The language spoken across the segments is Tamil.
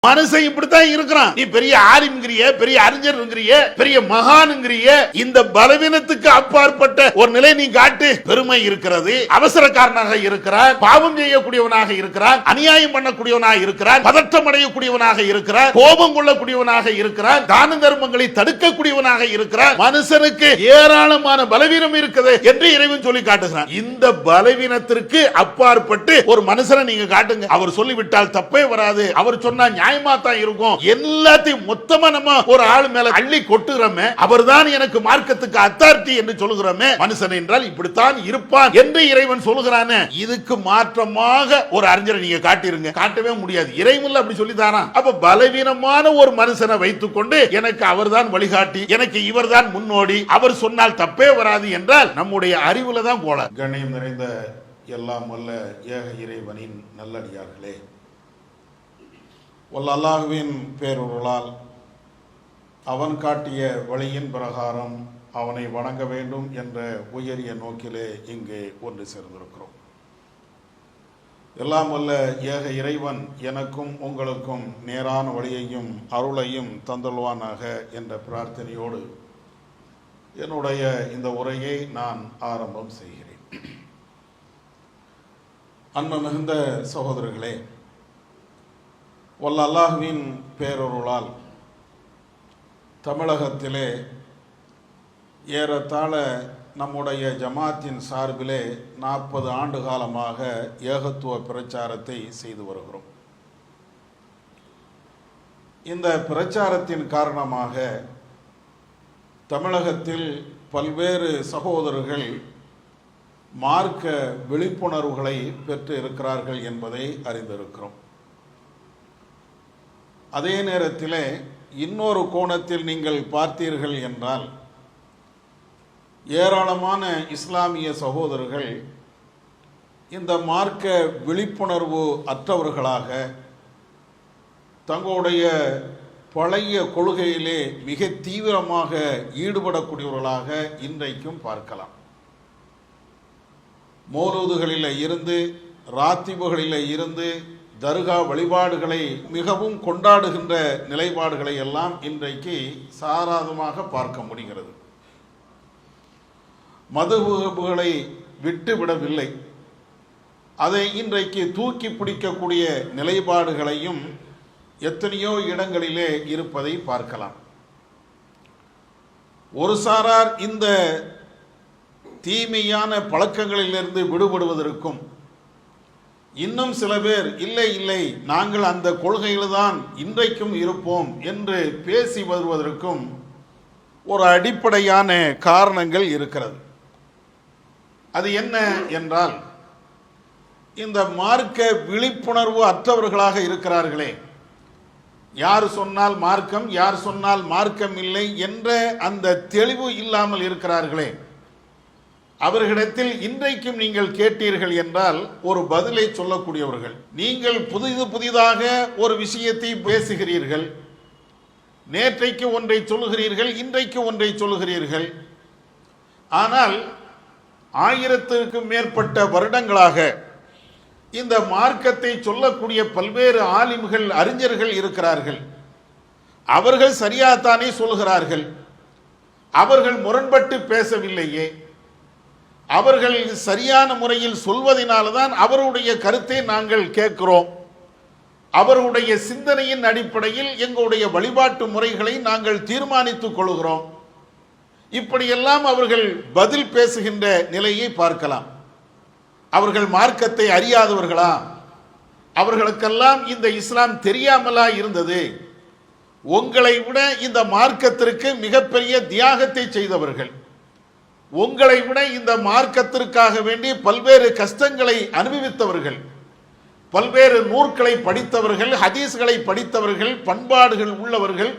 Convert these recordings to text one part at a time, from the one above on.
மனுஷன் இப்படித்தான் இருக்கிறான். நீ பெரிய ஆலிம்ங்கிறிய, பெரிய அறிஞர்ங்கிறிய, பெரிய மகான்ங்கிறிய, இந்த பலவீனத்துக்கு அப்பாற்பட்ட ஒரு நிலை நீ காட்டு. பெருமை இருக்கிறது, அவசரக்காரனாக இருக்கிறார், பாவம் செய்யக்கூடியவனாக இருக்கிறார், அநியாயம் பண்ணக்கூடியவனாக இருக்கிறார், பதற்றம் அடையக்கூடியவனாக இருக்கிறார், கோபம் கொள்ளக்கூடியவனாக இருக்கிறார், தான தர்மங்களை தடுக்கக்கூடியவனாக இருக்கிறார். மனுஷனுக்கு ஏராளமான பலவீனம் இருக்குது என்று இறைவன் சொல்லி காட்டுகிறான். இந்த பலவீனத்திற்கு அப்பாற்பட்டு ஒரு மனுஷனை நீங்க காட்டுங்க. அவர் சொல்லிவிட்டால் தப்பே வராது, அவர் சொன்னா நியாயமா தான் இருக்கும். எல்லாத்தையும் மொத்தமா நம்ம ஒரு ஆள் மேல அள்ளி கொட்டுறோமே, அவர்தான் எனக்கு மார்க்கத்துக்கு அத்தாரிட்டி என்று சொல்லுகிறோமே. மனுஷன் என்றால் இப்படித்தான் இருப்பான் என்று இறைவன் சொல்லுகிறானே, இதுக்கு மாற்றமாக ஒரு அறிஞரை நீங்க காட்டிருங்க. காட்டவே முடியாது. இறைவன் அப்படி சொல்லி தாரான். அப்ப பலவீனமான ஒரு மனுஷனை வைத்துக் கொண்டு எனக்கு அவர்தான் வழிகாட்டி, எனக்கு இவர்தான் முன்னோடி, அவர் சொன்னால் தப்பே வராது என்றால் நம்முடைய அறிவுல தான் கோளாறு. கண்ணியம் நிறைந்த எல்லாம் வல்ல ஏக இறைவனின் நல்லடியார்களே, அல்லாஹ்வின் பேரருளால் அவன் காட்டிய வழியின் பிரகாரம் அவனை வணங்க வேண்டும் என்ற உயரிய நோக்கிலே இங்கே ஒன்று சேர்ந்திருக்கிறோம். எல்லாம் வல்ல ஏக இறைவன் எனக்கும் உங்களுக்கும் நேரான வழியையும் அருளையும் தந்தல்வானாக என்ற பிரார்த்தனையோடு என்னுடைய இந்த உரையை நான் ஆரம்பம் செய்கிறேன். அன்பு மிகுந்த சகோதரர்களே, அல்லாஹ்வின் பேரருளால் தமிழகத்திலே ஏறத்தாழ நம்முடைய ஜமாத்தின் சார்பிலே 40 ஆண்டு காலமாக ஏகத்துவ பிரச்சாரத்தை செய்து வருகிறோம். இந்த பிரச்சாரத்தின் காரணமாக தமிழகத்தில் பல்வேறு சகோதரர்கள் மார்க்க விழிப்புணர்வுகளை பெற்று இருக்கிறார்கள் என்பதை அறிந்திருக்கிறோம். அதே நேரத்தில் இன்னொரு கோணத்தில் நீங்கள் பார்த்தீர்கள் என்றால் ஏராளமான இஸ்லாமிய சகோதரர்கள் இந்த மார்க்க விழிப்புணர்வு அற்றவர்களாக தங்களுடைய பழைய கொள்கையிலே மிக தீவிரமாக ஈடுபடக்கூடியவர்களாக இன்றைக்கும் பார்க்கலாம். மௌலூதுகளில் இருந்து, ராத்திபுகளில் இருந்து, தர்கா வழிபாடுகளை மிகவும் கொண்டாடுகின்ற நிலைப்பாடுகளை எல்லாம் இன்றைக்கு சாராதமாக பார்க்க முடிகிறது. மதுஹபுகளை விட்டுவிடவில்லை, அதை இன்றைக்கு தூக்கி பிடிக்கக்கூடிய நிலைப்பாடுகளையும் எத்தனையோ இடங்களிலே இருப்பதை பார்க்கலாம். ஒரு சாரார் இந்த தீமையான பழக்கங்களிலிருந்து விடுபடுவதற்கும், இன்னும் சில பேர் இல்லை இல்லை நாங்கள் அந்த கொள்கையில்தான் இன்றைக்கும் இருப்போம் என்று பேசி வருவதற்கும் ஒரு அடிப்படையான காரணங்கள் இருக்கிறது. அது என்ன என்றால், இந்த மார்க்க விழிப்புணர்வு அற்றவர்களாக இருக்கிறார்களே, யார் சொன்னால் மார்க்கம், யார் சொன்னால் மார்க்கம் இல்லை என்ற அந்த தெளிவு இல்லாமல் இருக்கிறார்களே, அவர்களிடத்தில் இன்றைக்கும் நீங்கள் கேட்டீர்கள் என்றால் ஒரு பதிலை சொல்லக்கூடியவர்கள். நீங்கள் புதிதாக ஒரு விஷயத்தை பேசுகிறீர்கள், நேற்றைக்கு ஒன்றை சொல்லுகிறீர்கள், இன்றைக்கு ஒன்றை சொல்லுகிறீர்கள். ஆனால் 1000க்கும் மேற்பட்ட வருடங்களாக இந்த மார்க்கத்தை சொல்லக்கூடிய பல்வேறு ஆலிம்கள், அறிஞர்கள் இருக்கிறார்கள். அவர்கள் சரியாத்தானே சொல்லுகிறார்கள், அவர்கள் முரண்பட்டு பேசவில்லையே, அவர்கள் சரியான முறையில் சொல்வதனால்தான் அவருடைய கருத்தை நாங்கள் கேட்கிறோம், அவருடைய சிந்தனையின் அடிப்படையில் எங்களுடைய வழிபாட்டு முறைகளை நாங்கள் தீர்மானித்துக் கொள்கிறோம். இப்படியெல்லாம் அவர்கள் பதில் பேசுகின்ற நிலையை பார்க்கலாம். அவர்கள் மார்க்கத்தை அறியாதவர்களா? அவர்களுக்கெல்லாம் இந்த இஸ்லாம் தெரியாமலா இருந்தது? உங்களை விட இந்த மார்க்கத்திற்கு மிகப்பெரிய தியாகத்தை செய்தவர்கள், உங்களை விட இந்த மார்க்கத்திற்காக வேண்டி பல்வேறு கஷ்டங்களை அனுபவித்தவர்கள், பல்வேறு நூற்களை படித்தவர்கள், ஹதீஸ்களை படித்தவர்கள், பண்பாடுகள் உள்ளவர்கள்.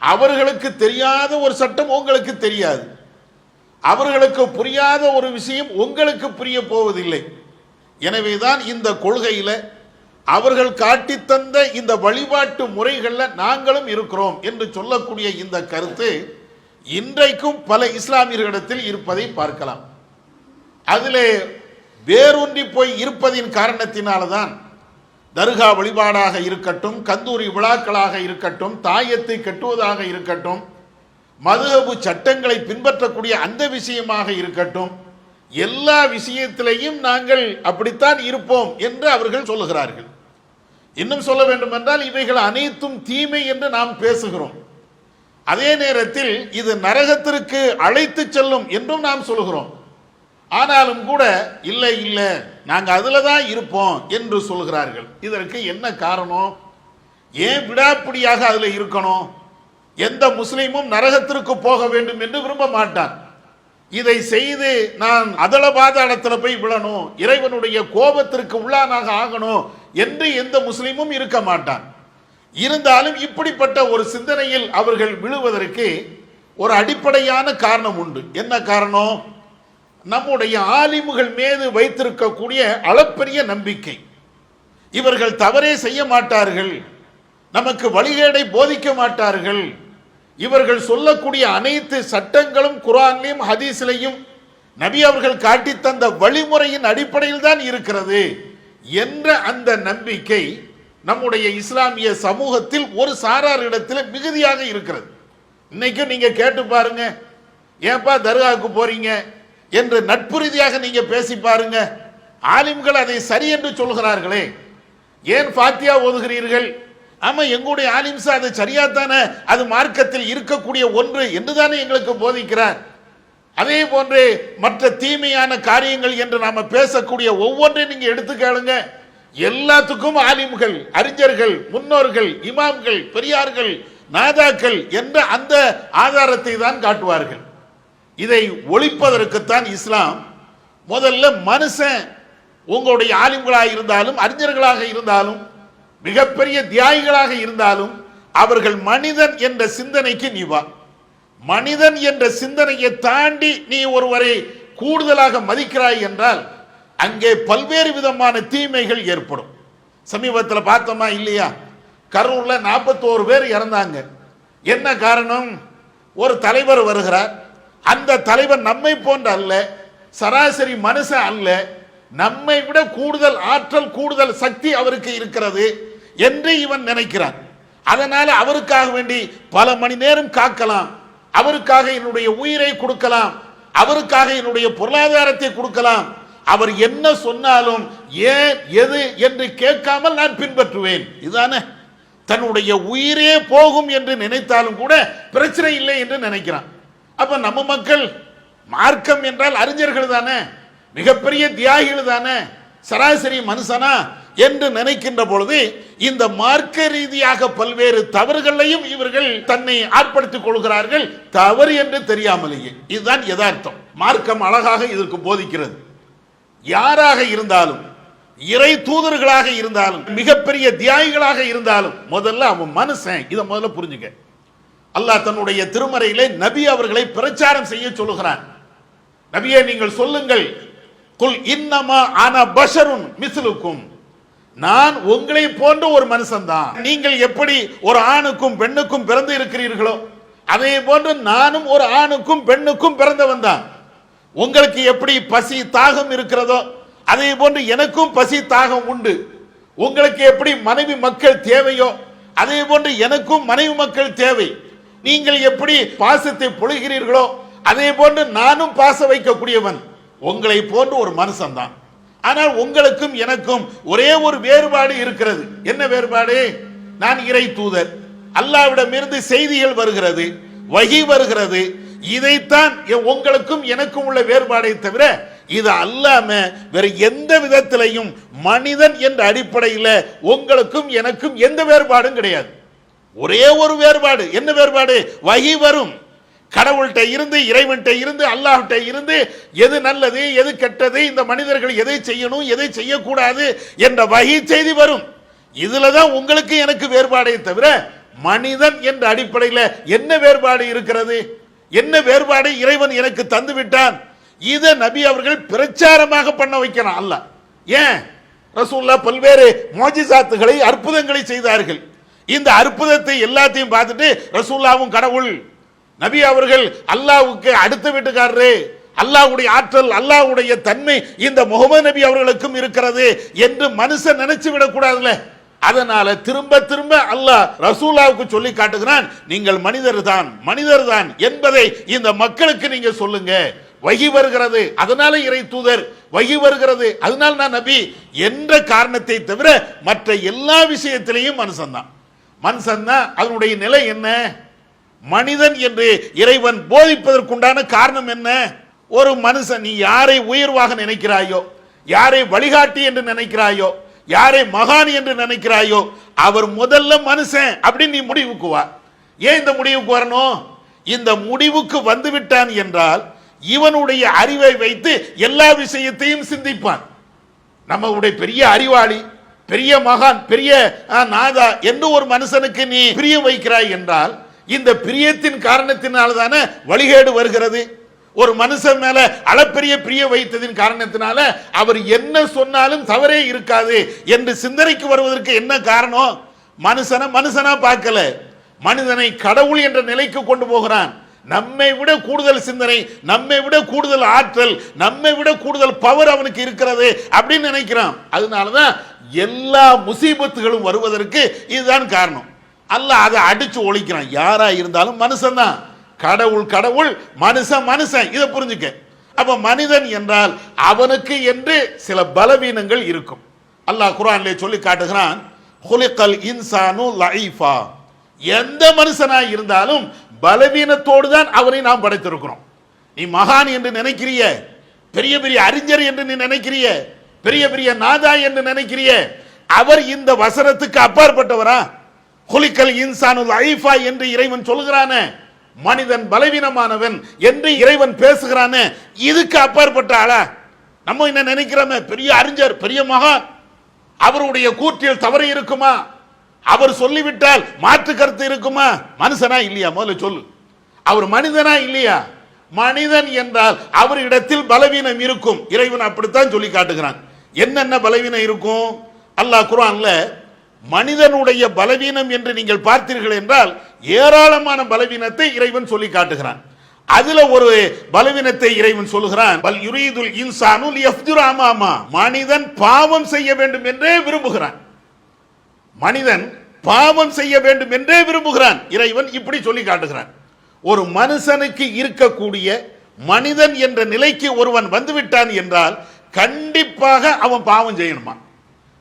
அவர்களுக்கு தெரியாத ஒரு சட்டம் உங்களுக்கு தெரியாது, அவர்களுக்கு புரியாத ஒரு விஷயம் உங்களுக்கு புரிய போவதில்லை. எனவேதான் இந்த கொள்கையில அவர்கள் காட்டி தந்த இந்த வழிபாட்டு முறைகளில் நாங்களும் இருக்கிறோம் என்று சொல்லக்கூடிய இந்த கருத்து இன்றைக்கும் பல இஸ்லாமியர்களிடத்தில் இருப்பதை பார்க்கலாம். அதிலே வேரூன்றி போய் இருப்பதின் காரணத்தினால்தான் தர்கா வழிபாடாக இருக்கட்டும், கந்தூரி விழாக்களாக இருக்கட்டும், தாயத்தை கட்டுவதாக இருக்கட்டும், மதுஹபு சட்டங்களை பின்பற்றக்கூடிய அந்த விஷயமாக இருக்கட்டும், எல்லா விஷயத்திலையும் நாங்கள் அப்படித்தான் இருப்போம் என்று அவர்கள் சொல்லுகிறார்கள். இன்னும் சொல்ல வேண்டும் என்றால் இவைகள் அனைத்தும் தீமை என்று நாம் பேசுகிறோம். அதே நேரத்தில் இது நரகத்திற்கு அழைத்து செல்லும் என்றும் நாம் சொல்கிறோம். ஆனாலும் கூட இல்லை இல்லை நாங்கள் அதில் தான் இருப்போம் என்று சொல்கிறார்கள். இதற்கு என்ன காரணம்? ஏன் விடாப்பிடியாக அதில் இருக்கணும்? எந்த முஸ்லீமும் நரகத்திற்கு போக வேண்டும் என்று விரும்ப மாட்டான். இதை செய்து நான் அதள பாதாளத்தில் போய் விழணும், இறைவனுடைய கோபத்திற்கு உள்ளானாக ஆகணும் என்று எந்த முஸ்லீமும் இருக்க மாட்டான். இருந்தாலும் இப்படிப்பட்ட ஒரு சிந்தனையில் அவர்கள் விழுவதற்கு ஒரு அடிப்படையான காரணம் உண்டு. என்ன காரணம்? நம்முடைய ஆலிமுகள் மீது வைத்திருக்கக்கூடிய அளப்பரிய நம்பிக்கை. இவர்கள் தவறே செய்ய மாட்டார்கள், நமக்கு வழிகேடை போதிக்க மாட்டார்கள், இவர்கள் சொல்லக்கூடிய அனைத்து சட்டங்களும் குர்ஆனிலும் ஹதீஸிலையும் நபி அவர்கள் காட்டி தந்த வழிமுறையின் அடிப்படையில் தான் இருக்கிறது என்ற அந்த நம்பிக்கை நம்முடைய இஸ்லாமிய சமூகத்தில் ஒரு சாரார் இடத்தில் மிகுதியாக இருக்கிறது. இன்னைக்கும் நீங்க கேட்டு பாருங்க, ஏன்பா தர்காவுக்கு போறீங்க என்று நட்பு ரீதியாக நீங்க பேசி பாருங்க, ஆலிம்கள் அதை சரி என்று சொல்கிறார்களே. ஏன் ஃபாத்தியா ஓதுகிறீர்கள்? ஆமா, எங்களுடைய ஆலிம்சா அது சரியாத்தானே, அது மார்க்கத்தில் இருக்கக்கூடிய ஒன்று என்றுதானே எங்களுக்கு போதிக்கிறார். அதே போன்று மற்ற தீமையான காரியங்கள் என்று நாம பேசக்கூடிய ஒவ்வொன்றையும் நீங்க எடுத்து கேளுங்க, எல்லாத்துக்கும் ஆலிம்கள், அறிஞர்கள், முன்னோர்கள், இமாம்கள், பெரியார்கள், நாதாக்கள் என்ற அந்த ஆதாரத்தை தான் காட்டுவார்கள். இதை ஒழிப்பதற்குத்தான் இஸ்லாம் முதல்ல மனுஷன், உங்களுடைய ஆலிம்களாக இருந்தாலும் அறிஞர்களாக இருந்தாலும் மிகப்பெரிய தியாகிகளாக இருந்தாலும் அவர்கள் மனிதன் என்ற சிந்தனைக்கு நீ வா. மனிதன் என்ற சிந்தனையை தாண்டி நீ ஒருவரை கூடுதலாக மதிக்கிறாய் என்றால் அங்கே பல்வேறு விதமான தீமைகள் ஏற்படும். சமீபத்தில் பார்த்தோமா இல்லையா, கரூர்ல 41 பேர் இறந்தாங்க. என்ன காரணம்? ஒரு தலைவர் வருகிறார், அந்த தலைவர் நம்மை போன்ற அல்ல, சராசரி மனுஷன் அல்ல, நம்மை விட கூடுதல் ஆற்றல், கூடுதல் சக்தி அவருக்கு இருக்கிறது என்று இவன் நினைக்கிறான். அதனால அவருக்காக வேண்டி பல மணி நேரம் காக்கலாம், அவருக்காக என்னுடைய உயிரை கொடுக்கலாம், அவருக்காக என்னுடைய பொருளாதாரத்தை கொடுக்கலாம், அவர் என்ன சொன்னாலும் ஏன் எது என்று கேட்காமல் நான் பின்பற்றுவேன். இதுதானே, தன்னுடைய உயிரே போகும் என்று நினைத்தாலும் கூட பிரச்சனை இல்லை என்று நினைக்கிறான். அப்ப நம்ம மக்கள் மார்க்கம் என்றால் அறிஞர்கள் தானே, மிகப்பெரிய தியாகிகள் தானே, சராசரி மனுஷனா என்று நினைக்கின்ற பொழுது இந்த மார்க்க ரீதியாக பல்வேறு தவறுகளையும் இவர்கள் தன்னை ஆட்படுத்திக் கொள்கிறார்கள், தவறு என்று தெரியாமலேயே. இதுதான் யதார்த்தம். மார்க்கம் அழகாக இதற்கு போதிக்கிறது. யாராக இருந்தாலும், இறை தூதர்களாக இருந்தாலும், மிகப்பெரிய தியாகிகளாக இருந்தாலும் முதல்ல அவன் மனுஷன். இதை முதல்ல புரிஞ்சுக்க. அல்லாஹ் தன்னுடைய திருமறையிலே நபி அவர்களை பிரச்சாரம் செய்ய சொல்லுகிறான். நபியே நீங்கள் சொல்லுங்கள், குல் இன்னமா அன பஷருன் மிஸ்லுக்கும், நான் உங்களை போன்ற ஒரு மனுஷன் தான். நீங்கள் எப்படி ஒரு ஆணுக்கும் பெண்ணுக்கும் பிறந்து இருக்கிறீர்களோ அதே போன்று நானும் ஒரு ஆணுக்கும் பெண்ணுக்கும் பிறந்தவன் தான். உங்களுக்கு எப்படி பசி தாகம் இருக்கிறதோ அதே போன்று எனக்கும் பசி தாகம் உண்டு. உங்களுக்கு எப்படி மனைவி மக்கள் தேவையோ அதே போன்று எனக்கும் மனைவி மக்கள் தேவை. நீங்கள் எப்படி பாசத்தை பொழிகிறீர்களோ அதே போன்று நானும் பாச வைக்கக்கூடியவன். உங்களை போன்று ஒரு மனுஷன் தான். ஆனால் உங்களுக்கும் எனக்கும் ஒரே ஒரு வேறுபாடு இருக்கிறது. என்ன வேறுபாடு? நான் இறை தூதர், அல்லாஹ்விடமிருந்து செய்திகள் வருகிறது, வஹி வருகிறது. இதைத்தான் உங்களுக்கும் எனக்கும் உள்ள வேறுபாடை தவிர இது அல்லாம வேற எந்த விதத்திலையும் மனிதன் என்ற அடிப்படையில் உங்களுக்கும் எனக்கும் எந்த வேறுபாடும் கிடையாது. ஒரே ஒரு வேறுபாடு. என்ன வேறுபாடு? வஹி வரும், கடவுள்கிட்ட இருந்து, இறைவன்கிட்ட இருந்து, அல்லாஹ்கிட்ட இருந்து எது நல்லது எது கெட்டது, இந்த மனிதர்கள் எதை செய்யணும் எதை செய்யக்கூடாது என்ற வஹி செய்தி வரும். இதுல தான் உங்களுக்கு எனக்கு வேறுபாடை தவிர மனிதன் என்ற அடிப்படையில் என்ன வேறுபாடு இருக்கிறது? என்ன வேறுபாடு இறைவன் எனக்கு தந்து விட்டான்? இதை நபி அவர்கள் பிரச்சாரமாக பண்ண வைக்கிறான் அல்லாஹ். ஏன்? ரசூலுல்லாஹ் பல்வேறு மோஜிசாத்துகளை, அற்புதங்களை செய்தார்கள். இந்த அற்புதத்தை எல்லாத்தையும் பார்த்துட்டு ரசூலுல்லாஹ்வும் கடவுள், நபி அவர்கள் அல்லாஹ்வுக்கு அடுத்த வீட்டுக்காரரு, அல்லாஹ்வுடைய ஆற்றல், அல்லாஹ்வுடைய தன்மை இந்த முகமது நபி அவர்களுக்கும் இருக்கிறது என்று மனுஷன் நினைச்சு விடக்கூடாதுல. அதனால திரும்ப திரும்ப அல்லாஹ் ரசூலாவுக்கு சொல்லி காட்டுகிறான், நீங்கள் மனிதர் தான் என்பதை இந்த மக்களுக்கு நீங்க சொல்லுங்க. வகி வருகிறது, அதனால இறை தூதர், வகி வருகிறது, அதனால நான் நபி என்ற காரணத்தை தவிர மற்ற எல்லா விஷயத்திலையும் மனுஷன் தான். அதனுடைய நிலை என்ன? மனிதன் என்று இறைவன் போதிப்பதற்குண்டான காரணம் என்ன? ஒரு மனுஷன், நீ யாரை உயர்வாக நினைக்கிறாயோ, யாரை வழிகாட்டி என்று நினைக்கிறாயோ, யாரை மகான் என்று நினைக்கிறாயோ, அவர் முதல்ல மனுஷன் அப்படின்னு நீ முடிவுக்கு வா. ஏன் இந்த முடிவுக்கு வரணும்? இந்த முடிவுக்கு வந்து விட்டான் என்றால் இவனுடைய அறிவை வைத்து எல்லா விஷயத்தையும் சிந்திப்பான். நம்முடைய பெரிய அறிவாளி, பெரிய மகான், பெரிய நாதா என்று ஒரு மனுஷனுக்கு நீ பிரியம் வைக்கிறாய் என்றால் இந்த பிரியத்தின் காரணத்தினால் தானே வழிகேடு வருகிறது. ஒரு மனுஷன் மேல அளப்பெரிய பிரிய வைத்ததின் காரணத்தினால அவர் என்ன சொன்னாலும் தவறே இருக்காது என்று சிந்தனைக்கு வருவதற்கு என்ன காரணம்? மனுஷனா பார்க்கல, மனிதனை கடவுள் என்ற நிலைக்கு கொண்டு போகிறான். நம்மை விட கூடுதல் சிந்தனை, நம்மை விட கூடுதல் ஆற்றல், நம்மை விட கூடுதல் பவர் அவனுக்கு இருக்கிறது அப்படின்னு நினைக்கிறான். அதனாலதான் எல்லா முசீபத்துகளும் வருவதற்கு இதுதான் காரணம். அல்லாஹ் அதை அடிச்சு ஒழிக்கிறான். யாரா இருந்தாலும் மனுஷன் தான். கடவுள், மனுஷன். இதை புரிஞ்சுக்க. அப்ப மனிதன் என்றால் அவனுக்கு என்று சில பலவீனங்கள் இருக்கும். அல்லாஹ் குர்ஆனிலே சொல்லி காட்டுகிறான், குலிகல் இன்சானு லஈஃபா. எந்த மனுஷனாய் இருந்தாலும் பலவீனத்தோடு தான் அவரை நாம் படைத்திருக்கிறோம். நீ மகான் என்று நினைக்கிறிய, பெரிய பெரிய அறிஞர் என்று நீ நினைக்கிறிய, பெரிய பெரிய நாதா என்று நினைக்கிறிய, அவர் இந்த வசனத்துக்கு அப்பாற்பட்டவரா? குலிகல் இன்சானு லஈஃபா என்று இறைவன் சொல்கிறானே, மனிதன் பலவீனமானவன் என்று இறைவன் பேசுகிறானே, இதுக்கு அப்பாற்பட்ட ஆளா? நம்ம என்ன நினைக்கிறோமே, பெரிய அறிஞர், பெரிய மகான், அவருடைய கூற்றில் தவறு இருக்குமா? அவர் சொல்லிவிட்டால் மாற்று கருத்து இருக்குமா? மனுஷனா இல்லையா? முதல்ல சொல்லு. அவர் மனிதனா இல்லையா? மனிதன் என்றால் அவரிடத்தில் பலவீனம் இருக்கும். இறைவன் அப்படித்தான் சொல்லி காட்டுகிறான். என்னென்ன பலவீனம் இருக்கும்? அல்லாஹ் குர்ஆன்ல மனிதனுடைய பலவீனம் என்று நீங்கள் பார்த்தீர்கள் என்றால் ஏராளமான பலவீனத்தை இறைவன் சொல்லி காட்டுகிறான். அதுல ஒரு பலவீனத்தை இறைவன் சொல்லுகிறான், பல் யுரீதுல் இன்சானு லியஃப்ஜுர அமாமா. மனிதன் பாவம் செய்ய வேண்டும் என்றே விரும்புகிறான். மனிதன் பாவம் செய்ய வேண்டும் என்றே விரும்புகிறான். இறைவன் இப்படி சொல்லி காட்டுகிறான். ஒரு மனுஷனுக்கு இருக்கக்கூடிய மனிதன் என்ற நிலைக்கு ஒருவன் வந்துவிட்டான் என்றால் கண்டிப்பாக அவன் பாவம் செய்யணுமா?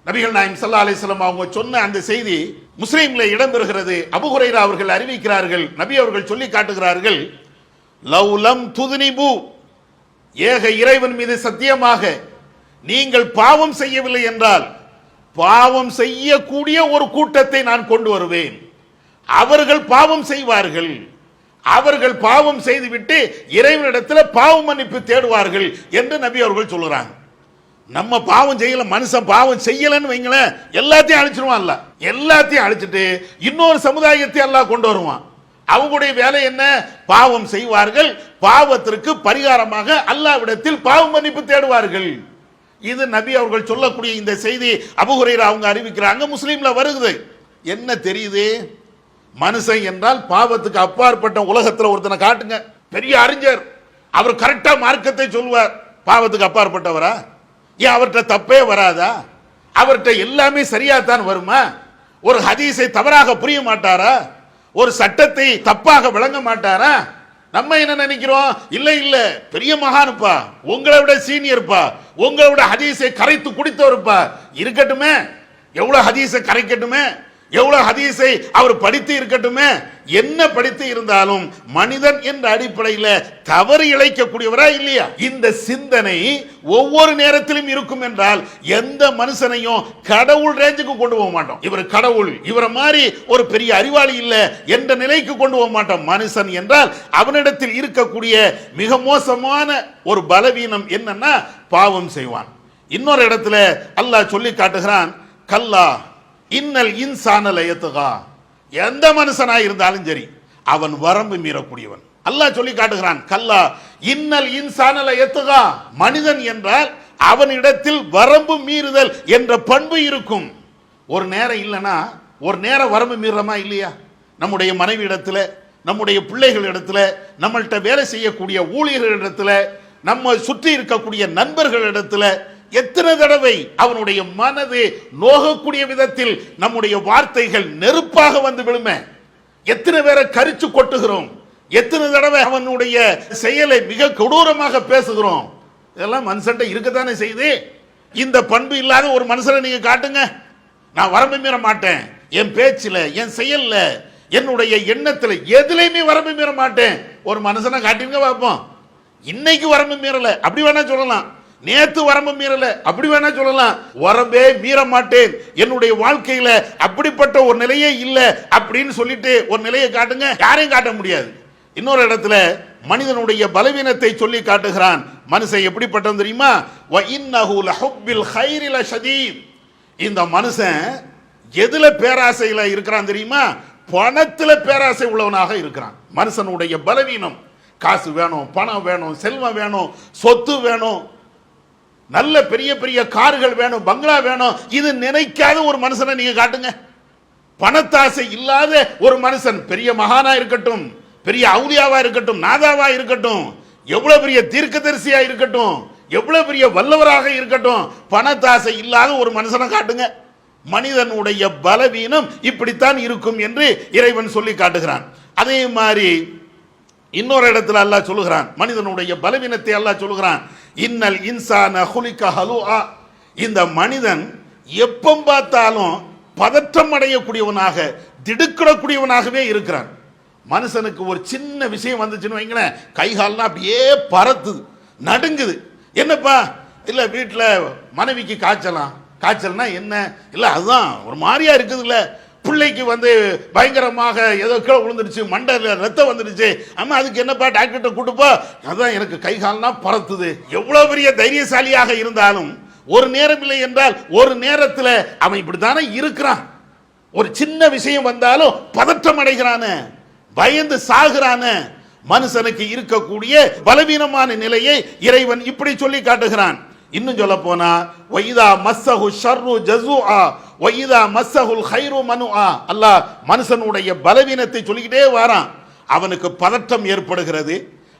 நபிகள் நாயகம் ஸல்லல்லாஹு அலைஹி வஸல்லம் அவங்க சொன்ன அந்த செய்தி முஸ்லிம்ல இடம்பெறுகிறது. அபூ ஹுரைரா அவர்கள் அறிவிக்கிறார்கள், நபி அவர்கள் சொல்லி காட்டுகிறார்கள், லவ்லம் துத்னிபு, ஏக இறைவன் மீது சத்தியமாக நீங்கள் பாவம் செய்யவில்லை என்றால் பாவம் செய்யக்கூடிய ஒரு கூட்டத்தை நான் கொண்டு வருவேன். அவர்கள் பாவம் செய்வார்கள், அவர்கள் பாவம் செய்துவிட்டு இறைவனிடத்தில் பாவ மன்னிப்பு தேடுவார்கள் என்று நபி அவர்கள் சொல்லுறாங்க. நம்ம பாவம் செய்யல, மனுஷன் பாவம் செய்யலன்னு வைங்களேன், எல்லாத்தையும் அழிச்சிருவான். அல்ல எல்லாத்தையும் அழிச்சிட்டு இன்னொரு சமுதாயத்தை அல்லாஹ் கொண்டு வருவான். அவங்களுடைய வேலை என்ன? பாவம் செய்வார்கள், பாவத்திற்கு பரிகாரமாக அல்லாஹ்விடத்தில் பாவ மன்னிப்பு தேடுவார்கள். இது நபி அவர்கள் சொல்லக்கூடிய இந்த செய்தி அபூ ஹுரைரா அவங்க அறிவிக்கிறாங்க, முஸ்லீம்ல வருது. என்ன தெரியுது? மனுஷன் என்றால் பாவத்துக்கு அப்பாற்பட்ட உலகத்தில் ஒருத்தனை காட்டுங்க, பெரிய அறிஞர், அவர் கரெக்டா மார்க்கத்தை சொல்வார், பாவத்துக்கு அப்பாற்பட்டவரா? ஏன் அவர்கிட்ட தப்பே வராதா? அவர்கிட்ட எல்லாமே சரியாத்தான் வருமா? ஒரு ஹதீஸை தவறாக புரிய மாட்டாரா? ஒரு சட்டத்தை தப்பாக விளங்க மாட்டாரா? நம்ம என்ன நினைக்கிறோம்? இல்ல இல்ல, பெரிய மகானுப்பா, உங்களை விட சீனியர்ப்பா, உங்களை விட ஹதீஸை கரைத்து குடித்தவருப்பா, இருக்கட்டுமே, எவ்வளவு ஹதீஸை கரைக்கட்டுமே, எவ்வளவு ஹதீஸை அவர் படித்து இருக்கட்டுமே, என்ன படித்து இருந்தாலும் மனிதன் என்ற அடிப்படையில் தவறு இழைக்கக்கூடியவரா இல்லையா? இந்த சிந்தனை ஒவ்வொரு நேரத்திலும் இருக்கும் என்றால் எந்த மனுஷனையும் கடவுள் ரேஞ்சுக்கு கொண்டு போக மாட்டோம். இவர் கடவுள், இவரை மாதிரி ஒரு பெரிய அறிவாளி இல்லை என்ற நிலைக்கு கொண்டு போக மாட்டோம். மனுஷன் என்றால் அவனிடத்தில் இருக்கக்கூடிய மிக மோசமான ஒரு பலவீனம் என்னன்னா பாவம் செய்வான். இன்னொரு இடத்துல அல்லாஹ் சொல்லி காட்டுகிறான், கல்லா இன்னல் இன்சான லயத்கா. எந்த மனுஷனாய் இருந்தாலும் சரி அவன் வரம்பு மீறக்கூடியவன். அல்லாஹ் சொல்லி காட்டுகிறான், கல்லா இன்னல் இன்சான லயத்கா. மனிதன் என்றால் அவனிடத்தில் வரம்பு மீறுதல் என்ற பண்பு இருக்கும். ஒரு நேரம் இல்லைன்னா ஒரு நேரம் வரம்பு மீறமா இல்லையா? நம்முடைய மனைவி இடத்துல, நம்முடைய பிள்ளைகள் இடத்துல, நம்மள்கிட்ட வேலை செய்யக்கூடிய ஊழியர்கள் இடத்துல நம்ம சுற்றி இருக்கக்கூடிய நண்பர்களிடத்துல எத்தனை தடவை அவனுடைய மனது நோகக்கூடிய விதத்தில் நம்முடைய வார்த்தைகள் நெருப்பாக வந்து விழுமே, எத்தனை பேரை கரிச்சு கொட்டுகிறோம், எத்தனை தடவை அவனுடைய செயலை மிக கொடூரமாக பேசுகிறோம். இதெல்லாம் மனுஷன் இருக்கத்தானே செய்து. இந்த பண்பு இல்லாத ஒரு மனுஷனை நீங்க காட்டுங்க, நான் வரம்பு மீற மாட்டேன், என் பேச்சில், என் செயல்ல, என்னுடைய எண்ணத்தில் எதுலையுமே வரம்பு மீற மாட்டேன், ஒரு மனுஷனை காட்டுங்க பார்ப்போம். இன்னைக்கு வரம்பு மீறல அப்படி வேணா சொல்லலாம், நேத்து வரம்பு மீறல அப்படி வேணா சொல்லலாம், வரம்பே மீற மாட்டேன், என்னுடைய வாழ்க்கையில அப்படிப்பட்ட ஒரு நிலையே இல்லை அப்படின்னு சொல்லிட்டு ஒரு நிலையை காட்டுங்க. யாரையும் காட்ட முடியாது. இன்னொரு இடத்துல மனிதனுடைய பலவீனத்தை சொல்லி காட்டுகிறான். மனுஷன் எப்படிப்பட்டவன் தெரியுமா? வ இன்னஹு லஹுப்பில் கைரி லஷதீத். இந்த மனுஷன் எதுல பேராசையில இருக்கிறான் தெரியுமா? பணத்துல பேராசை உள்ளவனாக இருக்கிறான். மனுஷனுடைய பலவீனம், காசு வேணும், பணம் வேணும், செல்வம் வேணும், சொத்து வேணும், நல்ல பெரிய பெரிய கார்கள் வேணும், பங்களா வேணும். இது நினைக்காத ஒரு மனுஷனை நீங்க காட்டுங்க. பணத்தாசை இல்லாத ஒரு மனுஷன், பெரிய மகானா இருக்கட்டும், பெரிய அவுலியாவா இருக்கட்டும், நாதாவா இருக்கட்டும், எவ்வளவு பெரிய தீர்க்கதரிசியா இருக்கட்டும், எவ்வளவு பெரிய வல்லவராக இருக்கட்டும், பணத்தாசை இல்லாத ஒரு மனுஷனை காட்டுங்க. மனிதனுடைய பலவீனம் இப்படித்தான் இருக்கும் என்று இறைவன் சொல்லி காட்டுகிறான். அதே மாதிரி இன்னொரு இடத்துல அல்லாஹ் சொல்லுகிறான், மனிதனுடைய பலவீனத்தை அல்லாஹ் சொல்லுகிறான், இன்னல் இன்சான குலிக ஹலுஆ. இந்த மனிதன் எப்போ பார்த்தாலும் பதற்றம் அடையக்கூடியவனாக, திடுக்கிடக்கூடியவனாகவே இருக்கிறான். மனுஷனுக்கு ஒரு சின்ன விஷயம் வந்துச்சுன்னு வைங்களேன், கைகால்லாம் அப்படியே பறத்துது, நடுங்குது. என்னப்பா? இல்ல வீட்டில் மனைவிக்கு காய்ச்சலாம். காய்ச்சல்னா என்ன? இல்ல அதுதான் ஒரு மாதிரியா இருக்குது, இல்ல பிள்ளைக்கு வந்து பயங்கரமாக ஏதோ கீழே விழுந்துருச்சு, மண்டையில் ரத்தம் வந்துடுச்சு, அம்மா அதுக்கு என்னப்பா டாக்டர்கிட்ட கூட்டுப்பா, அதான் எனக்கு கை கால்லாம் பறத்துது. எவ்வளவு பெரிய தைரியசாலியாக இருந்தாலும் ஒரு நேரம் இல்லை என்றால் ஒரு நேரத்தில் அவன் இப்படித்தானே இருக்கிறான். ஒரு சின்ன விஷயம் வந்தாலும் பதற்றம் அடைகிறான, பயந்து சாகுறான. மனுஷனுக்கு இருக்கக்கூடிய பலவீனமான நிலையை இறைவன் இப்படி சொல்லி காட்டுகிறான். இன்னும் சொல்ல போனா வைதா மஸ்ஸஹு ஷர்ரு ஜஸூஆ வைதா மஸ்ஸஹுல் கைரு மனுஆ. அல்லாஹ் மனுஷனுடைய பலவீனத்தை சொல்லிக்கிட்டே வரான். அவனுக்கு பதற்றம் ஏற்படுகிறது,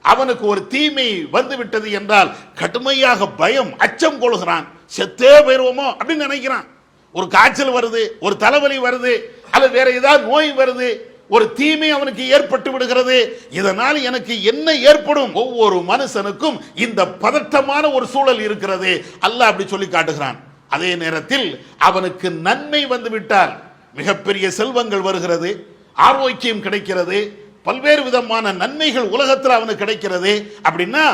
அவனுக்கு ஒரு தீமை வந்து விட்டது என்றால் கடுமையாக பயம், அச்சம் கொள்கிறான். செத்தே போயிருவோமோ அப்படின்னு நினைக்கிறான். ஒரு காய்ச்சல் வருது, ஒரு தலைவலி வருது, அல்லது வேற ஏதாவது நோய் வருது, ஒரு தீமை அவனுக்கு ஏற்பட்டு விடுகிறது. இதனால் எனக்கு என்ன ஏற்படும்? ஒவ்வொரு மனுஷனுக்கும் இந்த பதட்டமான ஒரு சூழல் இருக்கிறது. அல்லாஹ் அப்படி சொல்லி காட்டுகிறான். அதே நேரத்தில் அவனுக்கு நன்மை வந்து விட்டால், மிகப்பெரிய செல்வங்கள் வருகிறது, ஆரோக்கியம் கிடைக்கிறது, பல்வேறு விதமான நன்மைகள் உலகத்தில் அவனுக்கு கிடைக்கிறது. அப்படின்னா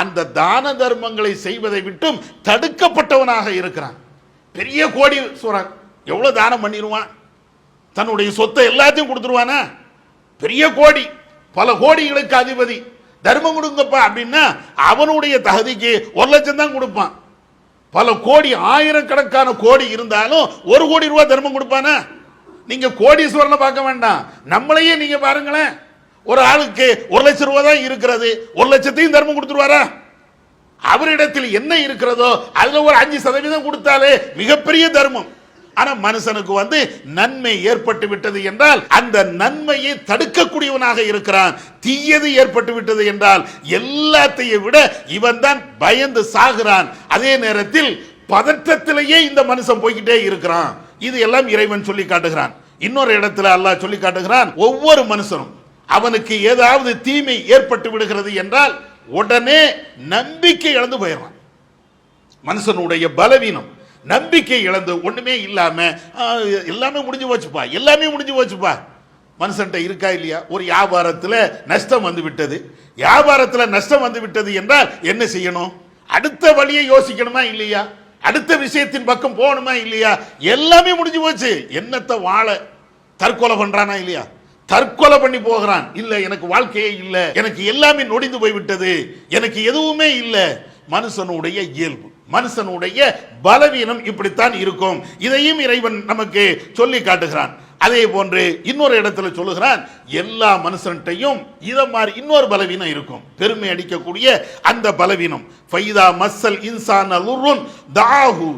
அந்த தான தர்மங்களை செய்வதை விட்டும் தடுக்கப்பட்டவனாக இருக்கிறான். பெரிய கோடி சூரன் எவ்வளவு தானம் பண்ணிடுவான், தன்னுடைய சொத்தை எல்லாத்தையும் கொடுத்துருவானா? பெரிய கோடி, பல கோடிகளுக்கு அதிபதி, தர்மம் கொடுங்கப்பா அப்படின்னா அவனுடைய தகுதிக்கு 1 லட்சம் தான் கொடுப்பான். பல கோடி, ஆயிரக்கணக்கான கோடி இருந்தாலும் 1 கோடி ரூபாய் தர்மம் கொடுப்பானா? நீங்க கோடீஸ்வரனை பார்க்க வேண்டாம், நம்மளையே நீங்க பாருங்களேன். ஒரு ஆளுக்கு 1 லட்சம் ரூபாய் தான் இருக்கிறது, 1 லட்சத்தையும் தர்மம் கொடுத்துருவாரா? அவரிடத்தில் என்ன இருக்கிறதோ அதுல ஒரு 5% கொடுத்தாலே மிகப்பெரிய தர்மம். ஆனா மனுஷனுக்கு வந்து நன்மை ஏற்பட்டு விட்டது என்றால் அந்த நன்மையை தடுக்கக்கூடியவனாக இருக்கிறான். தீயது ஏற்பட்டு விட்டது என்றால் எல்லாத்தையும் விட இவன் தான் பயந்து சாகிறான். அதே நேரத்தில் பதற்றத்திலேயே இந்த மனுஷன் போய்கிட்டே இருக்கிறான். இது எல்லாம் இறைவன் சொல்லி காட்டுகிறான். இன்னொரு இடத்துல அல்லாஹ் சொல்லி காட்டுகிறான், ஒவ்வொரு மனுஷனும் அவனுக்கு ஏதாவது தீமை ஏற்பட்டு விடுகிறது என்றால் உடனே நம்பிக்கை இழந்து போயிடுறான். மனுஷனுடைய பலவீனம், நம்பிக்கை இழந்து ஒண்ணுமே இல்லாம எல்லாமே முடிஞ்சு போச்சுப்பா, எல்லாமே முடிஞ்சு போச்சுப்பா. மனுஷன்ட்ட இருக்கா இல்லையா? ஒரு வியாபாரத்தில் நஷ்டம் வந்து விட்டது, வியாபாரத்தில் நஷ்டம் வந்து விட்டது என்றால் என்ன செய்யணும்? அடுத்த வழியை யோசிக்கணுமா இல்லையா? அடுத்த விஷயத்தின் பக்கம் போகணுமா இல்லையா? எல்லாமே முடிஞ்சு போச்சு. என்னத்தை வாழ? தற்கொலை பண்றானா இல்லையா? தற்கொலை பண்ணி போகிறான். இல்ல எனக்கு வாழ்க்கையே இல்லை, எனக்கு எல்லாமே நொடிந்து போய்விட்டது, எனக்கு எதுவுமே இல்லை. மனுஷனுடைய இயல்பு, மனுஷனுடைய பலவீனம் இப்படித்தான் இருக்கும். இதையும் இறைவன் நமக்கு சொல்லி காட்டுகிறான். அதே போன்று இன்னொரு இடத்துல சொல்லுகிறான், எல்லா மனுஷன்ட்டையும் இத மாதிரி இன்னொரு பலவீனம் இருக்கும், பெருமை அடிக்கக்கூடிய அந்த பலவீனம். ஃபைதா மஸ்ஸல் இன்சான லுர்ருன் தாஹு.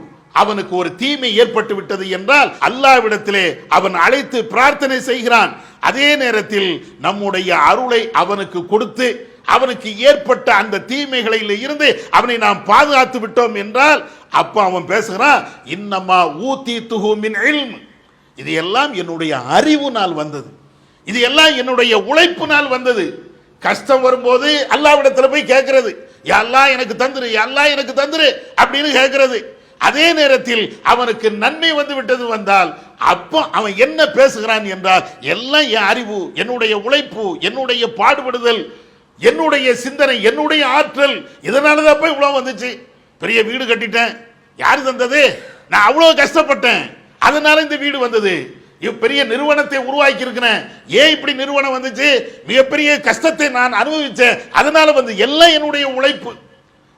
அவனுக்கு ஒரு தீமை ஏற்பட்டு விட்டது என்றால் அல்லாஹ்விடத்திலே அவன் அழைத்து பிரார்த்தனை செய்கிறான். அதே நேரத்தில் நம்முடைய அருளை அவனுக்கு கொடுத்து அவனுக்கு ஏற்பட்ட அந்த தீமைகளில் இருந்து அவனை நாம் பாதுகாத்து விட்டோம் என்றால் அப்ப அவன் பேசுகிறான், இன்னமா ஊதீதுஹு மின் இல்ம், இது எல்லாம் என்னுடைய அறிவுனால் வந்தது, இது எல்லாம் என்னுடைய உழைப்பினால் வந்தது. கஷ்டம் வரும்போது அல்லாஹ்விடத்தில் போய் கேட்கிறது, யா அல்லாஹ் எனக்கு தந்துரு, யா அல்லாஹ் எனக்கு தந்துரு அப்படின்னு கேட்கிறது. அதே நேரத்தில் அவனுக்கு நன்மை வந்து விட்டது வந்தால் அப்போ அவன் என்ன பேசுகிறான் என்றால், எல்லாம் என் அறிவு, என்னுடைய உழைப்பு, என்னுடைய பாடுபடுதல், என்னுடைய சிந்தனை, என்னுடைய ஆற்றல், இதனாலதான் போய் இவ்வளவு வந்துச்சு. பெரிய வீடு கட்டிட்டேன், யாரு தந்தது? நான் அவ்வளவு கஷ்டப்பட்டேன், அதனால இந்த வீடு வந்தது. பெரிய நிறுவனத்தை உருவாக்கி இருக்கிறேன், ஏன் இப்படி நிறுவனம் வந்துச்சு? மிகப்பெரிய கஷ்டத்தை நான் அனுபவிச்சேன், அதனால வந்து எல்லாம் என்னுடைய உழைப்பு.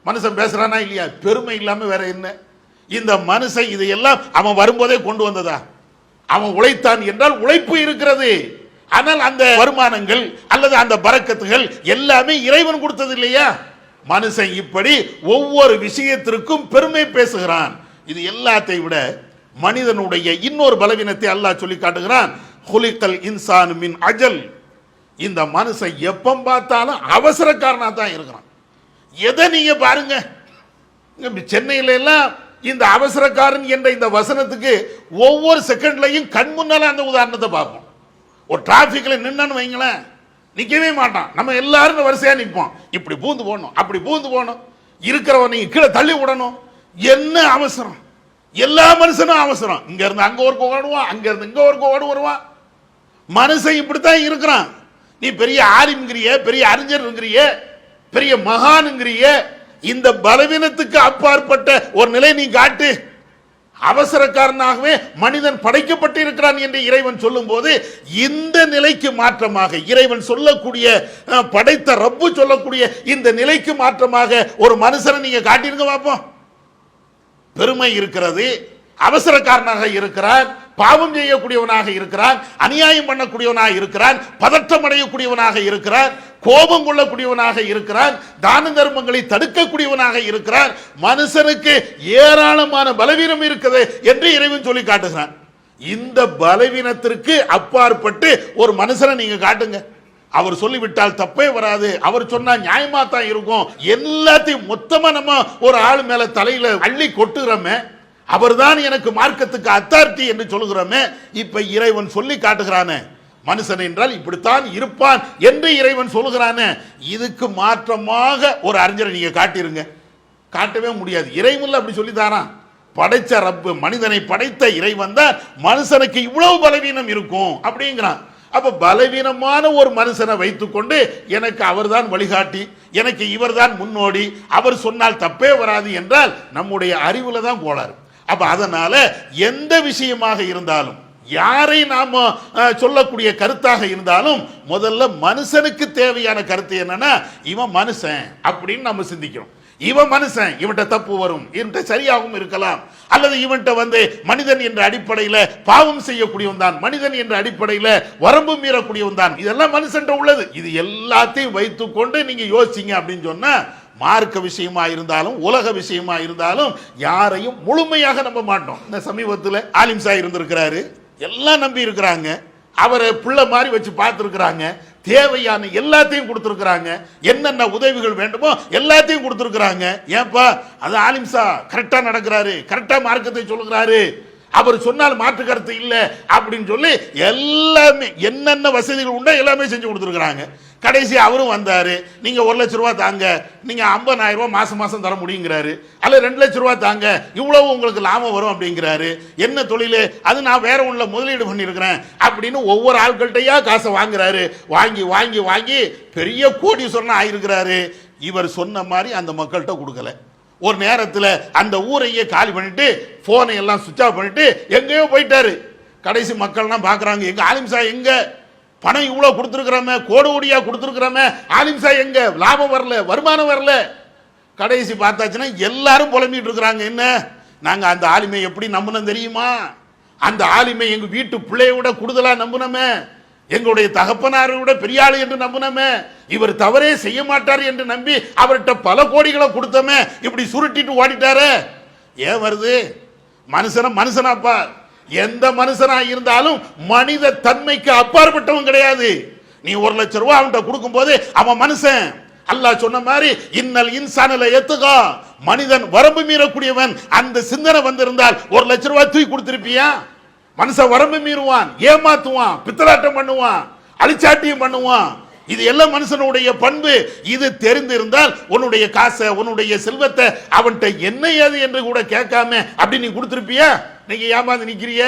மனுஷன் பேசுறானா இல்லையா? பெருமை இல்லாம வேற என்ன? இந்த மனுஷன் இதையெல்லாம் அவன் வரும்போதே கொண்டு வந்ததா? அவன் உழைத்தான் என்றால் உழைப்பு இருக்கிறது. ஆனால் அந்த வருமானங்கள் அல்லது அந்த பரக்கத்துகள் எல்லாமே இறைவன் கொடுத்தது இல்லையா? மனுஷன் இப்படி ஒவ்வொரு விஷயத்திற்கும் பெருமை பேசுகிறான். இது எல்லாத்தை விட மனிதனுடைய இன்னொரு பலவீனத்தை அல்லாஹ் சொல்லி காட்டுகிறான், குலிகல் இன்சானு மின் அஜல். இந்த மனுஷன் எப்ப பார்த்தாலும் அவசரக்காரனா தான் இருக்கிறான். எதை நீங்க பாருங்க, சென்னையில எல்லாம் இந்த அவசரக்காரன் என்ற இந்த வசனத்துக்கு ஒவ்வொரு செகண்ட்லையும் கண் முன்னால அந்த உதாரணத்தை பார்ப்போம். ஒரு டிராபிக்ல நின்னு வைங்களேன், நிக்கவே மாட்டான். நம்ம எல்லாரும் வரிசையா நிற்போம், இப்படி பூந்து போகணும், அப்படி பூந்து போகணும், இருக்கிறவன் நீங்க கீழே தள்ளி விடணும். என்ன அவசரம்? எல்லா மனுஷனும் அவசரம். இங்க இருந்து அங்க ஒரு ஓடுவான், அங்க இருந்து இங்க ஒரு ஓடு வருவான். மனுஷன் இப்படித்தான் இருக்கிறான். நீ பெரிய ஆலிம்ங்கிறிய, பெரிய அறிஞர்ங்கிறிய, பெரிய மகான்ங்கிறிய, இந்த பலவீனத்துக்கு அப்பாற்பட்ட ஒரு நிலை நீ காட்டு. அவசரக்காரனாகவே மனிதன் படைக்கப்பட்டு இருக்கிறான் என்று இறைவன் சொல்லும் போது இந்த நிலைக்கு மாற்றமாக இறைவன் சொல்லக்கூடிய, படைத்த ரப்பு சொல்லக்கூடிய இந்த நிலைக்கு மாற்றமாக ஒரு மனுஷனை நீங்க காட்டிருங்க பார்ப்போம். பெருமை இருக்கிறது, அவசரக்காரனாக இருக்கிறான், பாவம் செய்யக்கூடியவனாக இருக்கிறான், அநியாயம் பண்ணக்கூடியவனாக இருக்கிறான், பதற்றம் அடையக்கூடியவனாக இருக்கிறான், கோபம் கொள்ளக்கூடியவனாக இருக்கிறான், தான தர்மங்களை தடுக்கக்கூடியவனாக இருக்கிறான். மனுஷனுக்கு ஏராளமான பலவீனம் இருக்குது என்று இறைவன் சொல்லி காட்டுகிறான். இந்த பலவீனத்திற்கு அப்பாற்பட்டு ஒரு மனுஷனை நீங்க காட்டுங்க. அவர் சொல்லிவிட்டால் தப்பே வராது, அவர் சொன்னா நியாயமா தான் இருக்கும். எல்லாத்தையும் மொத்தமா நம்ம ஒரு ஆள் மேல தலையில அள்ளி கொட்டுகிறோமே, அவர்தான் எனக்கு மார்க்கத்துக்கு அத்தாரிட்டி என்று சொல்லுகிறோமே. இப்ப இறைவன் சொல்லி காட்டுகிறானே, மனுஷன் என்றால் இப்படித்தான் இருப்பான் என்று இறைவன் சொல்லுகிறானே, இதுக்கு மாற்றமாக ஒரு அறிஞரை நீங்க காட்டிருங்க. காட்டவே முடியாது. இறைவன் அப்படி சொல்லித்தாரான். படைச்ச ரப்பு, மனிதனை படைத்த இறைவன் தான் மனுஷனுக்கு இவ்வளவு பலவீனம் இருக்கும் அப்படிங்கிறான். அப்ப பலவீனமான ஒரு மனுஷனை வைத்துக்கொண்டு எனக்கு அவர்தான் வழிகாட்டி, எனக்கு இவர்தான் முன்னோடி, அவர் சொன்னால் தப்பே வராது என்றால் நம்முடைய அறிவுல தான் கோளாறு. அப்ப அதனால எந்த விஷயமாக இருந்தாலும், யாரை நாம சொல்லக்கூடிய கருத்தாக இருந்தாலும், முதல்ல மனுஷனுக்கு தேவையான கருத்து என்னன்னா, இவன் மனுஷன் அப்படின்னு நம்ம சிந்திக்கணும். இவன் மனுஷன், இவன்கிட்ட தப்பு வரும், இவன்கிட்ட சரியாகவும் இருக்கலாம், அல்லது இவன்கிட்ட வந்து மனிதன் என்ற அடிப்படையில் பாவம் செய்யக்கூடியவன் தான், மனிதன் என்ற அடிப்படையில் வரம்பு மீறக்கூடியவன் தான், இதெல்லாம் மனுஷன் உள்ளது. இது எல்லாத்தையும் வைத்துக்கொண்டு நீங்க யோசிங்க அப்படின்னு சொன்னா, மார்க்க விஷயமா இருந்தாலும் உலக விஷயமா இருந்தாலும் யாரையும் முழுமையாக நம்ப மாட்டோம். இந்த சமீபத்தில் ஆலிம் சாஹிப் இருந்திருக்கிறாரு, எல்லாம் நம்பி இருக்கிறாங்க, அவரை பிள்ளை மாதிரி வச்சு பார்த்துருக்கிறாங்க, தேவையான எல்லாத்தையும் கொடுத்துருக்கிறாங்க, என்னென்ன உதவிகள் வேண்டுமோ எல்லாத்தையும் கொடுத்துருக்கிறாங்க. ஏன்பா? அது ஆலிம்சா கரெக்டா நடக்கிறாரு, கரெக்டா மார்க்கத்தை சொல்லுகிறாரு, அவர் சொன்னால் மாற்று கருத்து இல்லை அப்படின்னு சொல்லி எல்லாமே என்னென்ன வசதிகள் உண்டோ எல்லாமே செஞ்சு கொடுத்துருக்குறாங்க. கடைசி அவரும் வந்தாரு, நீங்க 1 லட்ச ரூபா தாங்க, நீங்க 50,000 ரூபாய் மாசம் மாசம் தர முடியுங்கிறாரு, அல்ல 2 லட்ச ரூபா தாங்க, இவ்வளவு உங்களுக்கு லாபம் வரும் அப்படிங்கிறாரு. என்ன தொழில்? அது நான் வேற ஒண்ணுல முதலீடு பண்ணியிருக்கிறேன் அப்படின்னு ஒவ்வொரு ஆட்கள்கிட்டயா காசை வாங்குறாரு. வாங்கி வாங்கி வாங்கி பெரிய கோடீஸ்வரனா ஆயிருக்கிறாரு. இவர் சொன்ன மாதிரி அந்த மக்கள்கிட்ட கொடுக்கல. ஒரு நேரத்தில் அந்த ஊரையே காலி பண்ணிட்டு போனை எல்லாம் சுவிட்ச் ஆஃப் பண்ணிட்டு எங்கேயோ போயிட்டாரு. கடைசி மக்கள்லாம் பார்க்குறாங்க, எங்க ஆலிம்சா எங்க? பணம் இவ்வளோ கொடுத்துருக்குறோமே, கோடி கோடியா கொடுத்துருக்குறோமே, ஆலிம்சா எங்க? லாபம் வரல, வருமானம் வரல. கடைசி பார்த்தாச்சுன்னா எல்லாரும் புலம்பிட்டு இருக்கிறாங்க. என்ன? நாங்க அந்த ஆலிமை எப்படி நம்பினோம் தெரியுமா? அந்த ஆலிமை எங்க வீட்டு பிள்ளைய விட கூடுதலா நம்பினோமே, எங்களுடைய தகப்பனாரை விட பெரிய ஆளு என்று நம்பினோமே, இவர் தவறே செய்ய மாட்டார் என்று நம்பி அவர்கிட்ட பல கோடிகளை கொடுத்தோமே, இப்படி சுருட்டிட்டு ஓடிட்டாரு. ஏன் வருது? மனுஷனாப்பா. எந்த மனுஷனா இருந்தாலும் மனித தன்மைக்கு அப்பாற்பட்டவன் கிடையாது. நீ 1 லட்ச ரூபாய் அவன்கிட்ட கொடுக்கும் போது அவன் மனுஷன், அல்லாஹ் சொன்ன மாதிரி இன்னல் இன்சான லயத்கா, மனிதன் வரம்பு மீறக்கூடியவன். அந்த சிந்தனை வந்திருந்தால் 1 லட்சம் ரூபாய் தூக்கி கொடுத்திருப்பியா? மனுஷன் வரம்பு மீறுவான், ஏமாத்துவான், பித்தலாட்டம் பண்ணுவான், அழிச்சாட்டியம் பண்ணுவான். இது எல்லாம் மனுஷனுடைய பண்பு. இது தெரிந்திருந்தால் உன்னுடைய காசை, உன்னுடைய செல்வத்தை அவன்கிட்ட என்ன ஏது என்று கூட கேட்காம அப்படி நீ கொடுத்திருப்பியா? நீங்க ஏமாந்து நிக்கிறிய.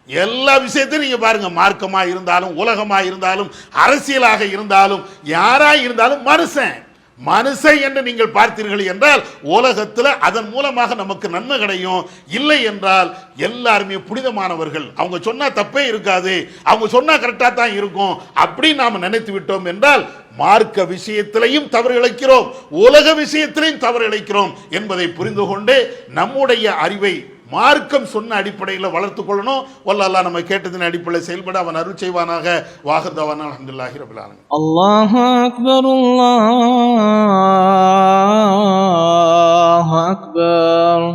எல்லா விஷயத்தையும் நீங்க பாருங்க, மார்க்கமா இருந்தாலும், உலகமா இருந்தாலும், அரசியலாக இருந்தாலும், யாரா இருந்தாலும் மனுஷன் என்று நீங்கள் பார்த்தீர்கள் என்றால் உலகத்தில் அதன் மூலமாக நமக்கு நன்மை கிடையும். இல்லை என்றால் எல்லாருமே புனிதமானவர்கள், அவங்க சொன்னா தப்பே இருக்காது, அவங்க சொன்னா கரெக்டா தான் இருக்கும் அப்படி நாம் நினைத்து விட்டோம் என்றால் மார்க்க விஷயத்திலையும் தவறு இழைக்கிறோம், உலக விஷயத்திலையும் தவறு இழைக்கிறோம் என்பதை புரிந்து கொண்டு நம்முடைய அறிவை மார்க்கம் சொன்ன அடிப்படையில் வளர்த்துக் கொள்ளணும். வல்லல்லாஹ் நம்ம கேட்டதின் அடிப்படையில் செயல்பட அவன் அருள் செய்வானாக. வாஹிர்தவானா அல்ஹம்துலில்லாஹி ரப்பில் ஆலமீன். அல்லாஹு அக்பர், அல்லாஹு அக்பர்.